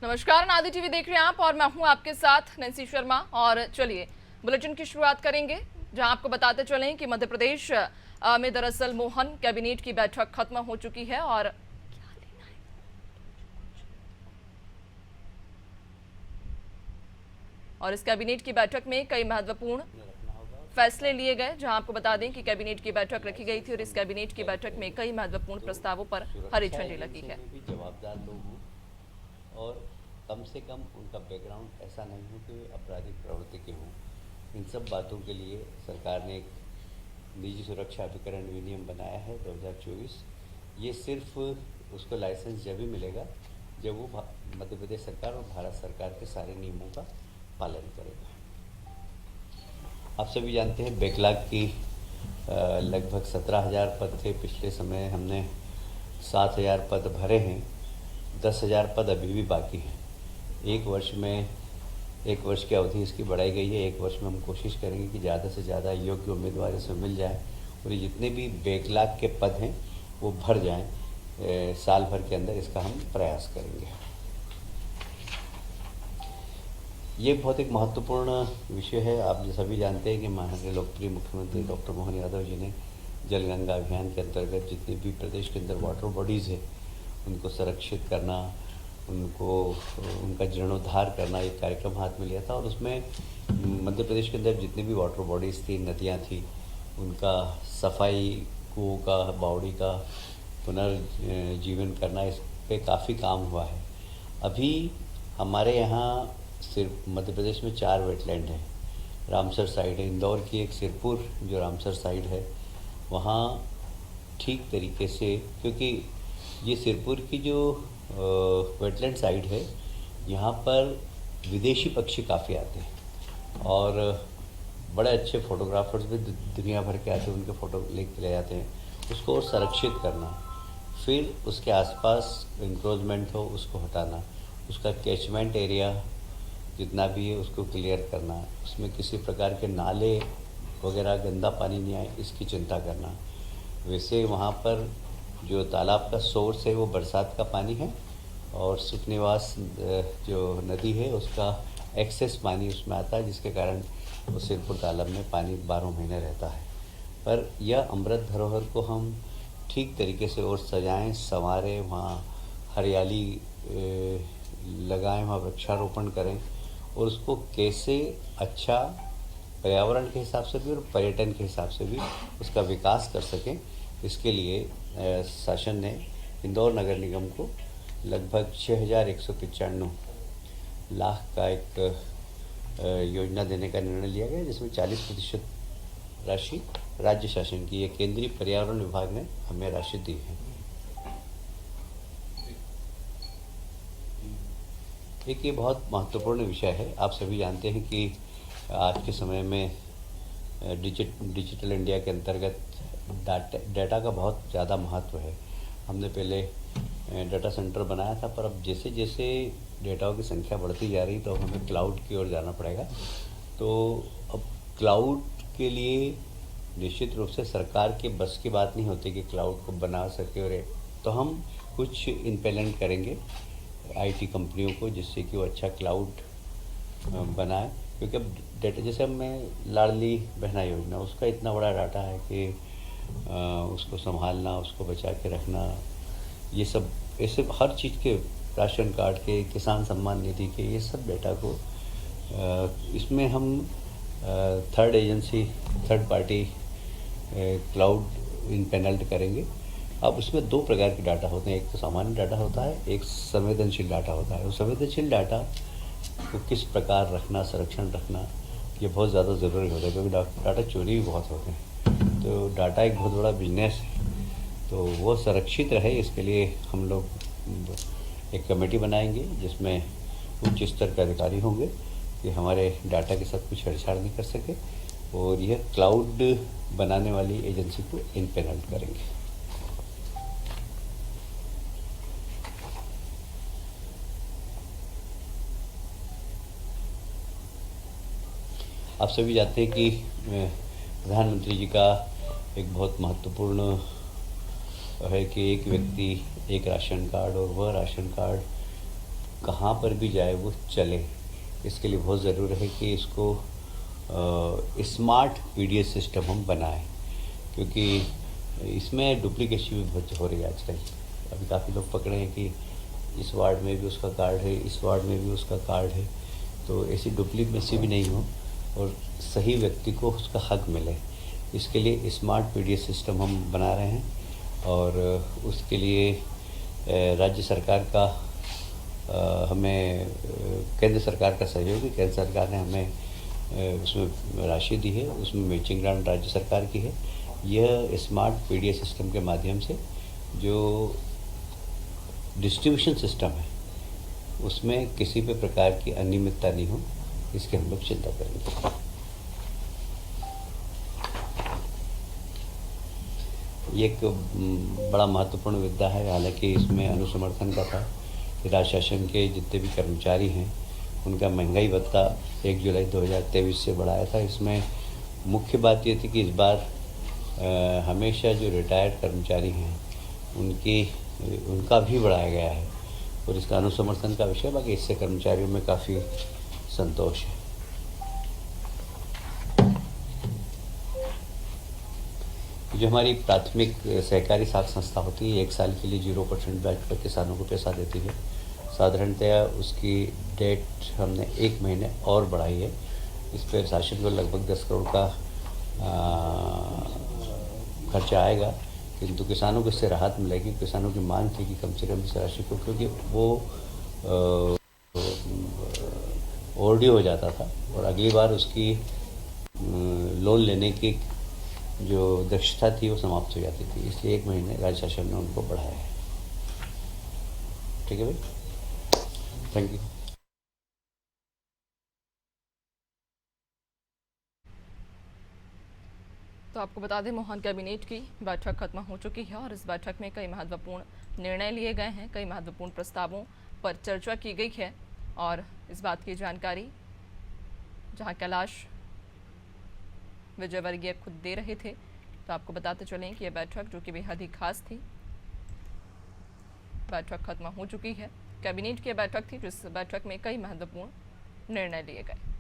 नमस्कार, नादी टीवी देख रहे हैं आप और मैं हूं आपके साथ नैन्सी शर्मा। और चलिए बुलेटिन की शुरुआत करेंगे, जहां आपको बताते चलें कि मध्य प्रदेश में दरअसल मोहन कैबिनेट की बैठक खत्म हो चुकी है और इस कैबिनेट की बैठक में कई महत्वपूर्ण फैसले लिए गए। जहां आपको बता दें कि कैबिनेट की बैठक रखी गई थी और इस कैबिनेट की बैठक में कई महत्वपूर्ण प्रस्तावों पर हरी झंडी लगी है। भी जवाबदार लोग हों और कम से कम उनका बैकग्राउंड ऐसा नहीं हो कि वे आपराधिक प्रवृत्ति के हों। इन सब बातों के लिए सरकार ने एक निजी सुरक्षा अभिकरण अधिनियम बनाया है 2024। ये सिर्फ उसको लाइसेंस जब भी मिलेगा जब वो मध्य प्रदेश सरकार और भारत सरकार के सारे नियमों का पालन करेगा। आप सभी जानते हैं बैकलॉग की लगभग 17,000 पद थे। पिछले समय हमने 7,000 पद भरे हैं। 10,000 पद अभी भी बाकी हैं। एक वर्ष की अवधि इसकी बढ़ाई गई है। एक वर्ष में हम कोशिश करेंगे कि ज़्यादा से ज़्यादा योग्य उम्मीदवार इसमें मिल जाए और ये जितने भी बैकलॉग के पद हैं वो भर जाएं। साल भर के अंदर इसका हम प्रयास करेंगे। ये बहुत एक महत्वपूर्ण विषय है। आप सभी जानते हैं कि माननीय लोकप्रिय मुख्यमंत्री डॉक्टर मोहन यादव जी ने जल गंगा अभियान के अंतर्गत जितने भी प्रदेश के अंदर वाटर बॉडीज़ है उनको संरक्षित करना, उनका जीर्णोद्धार करना एक कार्यक्रम हाथ में लिया था। और उसमें मध्य प्रदेश के अंदर जितनी भी वाटर बॉडीज़ थी, नदियाँ थी, उनका सफाई, कुओं का, बावड़ी का पुनर्जीवन करना, इस पे काफ़ी काम हुआ है। अभी हमारे यहाँ सिर्फ मध्य प्रदेश में 4 वेटलैंड हैं। रामसर साइड है, इंदौर की एक सिरपुर जो रामसर साइड है, वहाँ ठीक तरीके से, क्योंकि ये सिरपुर की जो वेटलैंड साइड है यहाँ पर विदेशी पक्षी काफ़ी आते हैं और बड़े अच्छे फोटोग्राफर्स भी दुनिया भर के आते हैं, उनके फ़ोटो लेके ले जाते हैं। उसको और संरक्षित करना, फिर उसके आसपास इंक्रोचमेंट हो उसको हटाना, उसका कैचमेंट एरिया जितना भी है उसको क्लियर करना, उसमें किसी प्रकार के नाले वगैरह गंदा पानी नहीं आए इसकी चिंता करना। वैसे वहाँ पर जो तालाब का सोर्स है वो बरसात का पानी है और सुख निवास जो नदी है उसका एक्सेस पानी उसमें आता है, जिसके कारण वो सिरपुर तालाब में पानी 12 महीने रहता है। पर यह अमृत धरोहर को हम ठीक तरीके से और सजाएं, संवारें, वहाँ हरियाली लगाएं, वहाँ वृक्षारोपण करें और उसको कैसे अच्छा पर्यावरण के हिसाब से भी और पर्यटन के हिसाब से भी उसका विकास कर सकें, इसके लिए शासन ने इंदौर नगर निगम को लगभग 6,195 लाख का एक योजना देने का निर्णय लिया गया, जिसमें 40% राशि राज्य शासन की, ये केंद्रीय पर्यावरण विभाग ने हमें राशि दी है। एक ये बहुत महत्वपूर्ण विषय है। आप सभी जानते हैं कि आज के समय में डिजिटल इंडिया के अंतर्गत डाटा का बहुत ज़्यादा महत्व है। हमने पहले डाटा सेंटर बनाया था, पर अब जैसे जैसे डेटाओं की संख्या बढ़ती जा रही तो हमें क्लाउड की ओर जाना पड़ेगा। तो अब क्लाउड के लिए निश्चित रूप से सरकार के बस की बात नहीं होती कि क्लाउड को बना सके, और तो हम कुछ इम्प्लीमेंट करेंगे आईटी कंपनियों को, जिससे कि वो अच्छा क्लाउड बनाए। क्योंकि अब डेटा, जैसे अब मैं लाडली बहना योजना, उसका इतना बड़ा डाटा है कि उसको संभालना, उसको बचा के रखना, ये सब ऐसे हर चीज़ के, राशन कार्ड के, किसान सम्मान निधि के, ये सब डेटा को इसमें हम थर्ड पार्टी क्लाउड इम्पैनल्ड करेंगे। अब उसमें 2 प्रकार के डाटा होते हैं, एक तो सामान्य डाटा होता है, एक संवेदनशील डाटा होता है। वो संवेदनशील डाटा को किस प्रकार रखना, संरक्षण रखना, ये बहुत ज़्यादा ज़रूरी होता है, क्योंकि डाटा चोरी भी बहुत होते हैं। तो डाटा एक बहुत बड़ा बिजनेस है, तो वो संरक्षित रहे इसके लिए हम लोग एक कमेटी बनाएंगे जिसमें उच्च स्तर के अधिकारी होंगे कि हमारे डाटा के साथ कुछ छेड़छाड़ नहीं कर सके, और यह क्लाउड बनाने वाली एजेंसी को इम्पैनल करेंगे। आप सभी जानते हैं कि प्रधानमंत्री जी का एक बहुत महत्वपूर्ण है कि एक व्यक्ति एक राशन कार्ड, और वह राशन कार्ड कहाँ पर भी जाए वो चले। इसके लिए बहुत ज़रूरी है कि इसको स्मार्ट पीडीएस सिस्टम हम बनाएं, क्योंकि इसमें डुप्लीकेशन भी बहुत हो रही है आजकल। अभी काफ़ी लोग पकड़े हैं कि इस वार्ड में भी उसका कार्ड है, इस वार्ड में भी उसका कार्ड है, तो ऐसी डुप्लीमेसी भी नहीं हो और सही व्यक्ति को उसका हक मिले। इसके लिए स्मार्ट पीडीएस सिस्टम हम बना रहे हैं और उसके लिए राज्य सरकार का हमें केंद्र सरकार का सहयोग है। केंद्र सरकार ने हमें उसमें राशि दी है, उसमें मैचिंग ग्रांट राज्य सरकार की है। यह स्मार्ट पीडीएस सिस्टम के माध्यम से जो डिस्ट्रीब्यूशन सिस्टम है उसमें किसी भी प्रकार की अनियमितता नहीं हो, इसकी हम लोग चिंता करेंगे। ये एक बड़ा महत्वपूर्ण मुद्दा है। हालांकि इसमें अनुसमर्थन का था कि राज्य शासन के जितने भी कर्मचारी हैं उनका महंगाई भत्ता 1 जुलाई 2023 से बढ़ाया था। इसमें मुख्य बात ये थी कि इस बार हमेशा जो रिटायर्ड कर्मचारी हैं उनका भी बढ़ाया गया है और इसका अनुसमर्थन का विषय। बाकी इससे कर्मचारियों में काफ़ी संतोष है। जो हमारी प्राथमिक सहकारी साख संस्था होती है 1 साल के लिए 0% ब्याज पर किसानों को पैसा देती है। साधारणतया उसकी डेट हमने 1 महीने और बढ़ाई है। इस पर शासन को लगभग 10 करोड़ का खर्चा आएगा, किंतु किसानों को इससे राहत मिलेगी। किसानों की मांग थी कि कम से कम इस राशि को, क्योंकि वो ओवरड्यू हो जाता था और अगली बार उसकी लोन लेने की जो दक्षता थी वो समाप्त हो जाती थी। इसलिए 1 महीने राज्य शासन ने उनको बढ़ाया है। ठीक है भाई, थैंक यू। तो आपको बता दें, मोहन कैबिनेट की बैठक खत्म हो चुकी है और इस बैठक में कई महत्वपूर्ण निर्णय लिए गए हैं, कई महत्वपूर्ण प्रस्तावों पर चर्चा की गई है। और इस बात की जानकारी जहां कैलाश विजयवर्गीय खुद दे रहे थे, तो आपको बताते चलें कि यह बैठक जो कि बेहद ही खास थी, बैठक खत्म हो चुकी है। कैबिनेट की बैठक थी जिस बैठक में कई महत्वपूर्ण निर्णय लिए गए।